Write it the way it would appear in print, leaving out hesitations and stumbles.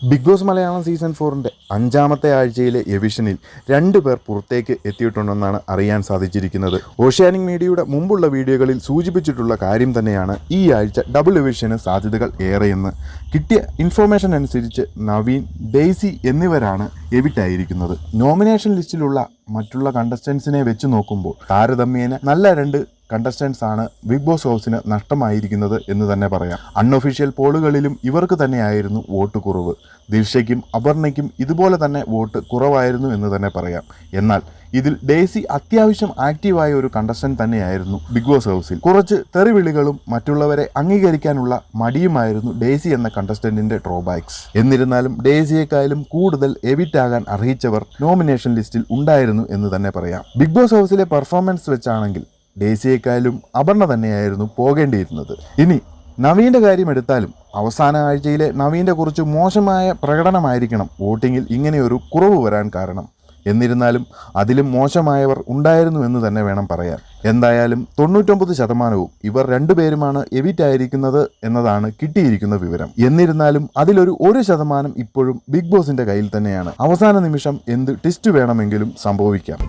Big boss Malayalam season 4-ന്റെ 5-ാമത്തെ ആഴ്ചയിലെ എവിഷനിൽ 2 പേർ പുറത്തേക്ക് എത്തിയിട്ടുണ്ടെന്നാണ് അറിയാൻ സാധിച്ചിരിക്കുന്നത്. ഓഷ്യാനിക് മീഡിയയുടെ മുമ്പുള്ള വീഡിയോകളിൽ സൂചിപ്പിച്ചിട്ടുള്ള കാര്യം തന്നെയാണ് ഈ ആഴ്ച ഡബിൾ എവിഷന് സാധ്യതകൾ ഏറെയെന്ന്. കിട്ടിയ ഇൻഫോർമേഷൻ അനുസരിച്ച് നവീൻ, ഡെയ്സി എന്നിവരാണ് എവിറ്റായിരിക്കുന്നത്. നോമിനേഷൻ ലിസ്റ്റിലുള്ള മറ്റുള്ള കണ്ടസ്റ്റൻസിനെ വെച്ച് നോക്കുമ്പോൾ താരതമ്യേന നല്ല 2 കണ്ടസ്റ്റൻസ് ആണ് ബിഗ് ബോസ് ഹൗസിന് നഷ്ടമായിരിക്കുന്നത് എന്ന് തന്നെ പറയാം. അൺഒഫീഷ്യൽ പോളുകളിലും ഇവർക്ക് തന്നെയായിരുന്നു വോട്ട് കുറവ്. ദിൽഷയ്ക്കും അപർണയ്ക്കും ഇതുപോലെ തന്നെ വോട്ട് കുറവായിരുന്നു എന്ന് തന്നെ പറയാം. എന്നാൽ ഇതിൽ ഡെയ്സി അത്യാവശ്യം ആക്റ്റീവായ ഒരു കണ്ടസ്റ്റന്റ് തന്നെയായിരുന്നു ബിഗ് ബോസ് ഹൗസിൽ. കുറച്ച് തെറിവിളികളും മറ്റുള്ളവരെ അംഗീകരിക്കാനുള്ള മടിയുമായിരുന്നു ഡെയ്സി എന്ന കണ്ടസ്റ്റന്റിന്റെ ഡ്രോബാക്സ്. എന്നിരുന്നാലും ഡെയ്സിയെക്കാളും കൂടുതൽ എവിറ്റ് ആകാൻ അർഹിച്ചവർ നോമിനേഷൻ ലിസ്റ്റിൽ ഉണ്ടായിരുന്നു എന്ന് തന്നെ പറയാം. ബിഗ് ബോസ് ഹൗസിലെ പെർഫോമൻസ് വെച്ചാണെങ്കിൽ ഡെയ്സിയെക്കാളും അപർണ തന്നെയായിരുന്നു പോകേണ്ടിയിരുന്നത്. ഇനി നവീൻ്റെ കാര്യം എടുത്താലും അവസാന ആഴ്ചയിലെ നവീൻ്റെ കുറിച്ച് മോശമായ പ്രകടനമായിരിക്കണം വോട്ടിങ്ങിൽ ഇങ്ങനെയൊരു കുറവ് വരാൻ കാരണം. എന്നിരുന്നാലും അതിലും മോശമായവർ ഉണ്ടായിരുന്നു എന്ന് തന്നെ വേണം പറയാൻ. എന്തായാലും 99% ഇവർ 2 പേരുമാണ് എവിറ്റ് ആയിരിക്കുന്നത് എന്നതാണ് കിട്ടിയിരിക്കുന്ന വിവരം. എന്നിരുന്നാലും അതിലൊരു 1% ഇപ്പോഴും ബിഗ് ബോസിന്റെ കയ്യിൽ തന്നെയാണ്. അവസാന നിമിഷം എന്ത് ട്വിസ്റ്റ് വേണമെങ്കിലും സംഭവിക്കാം.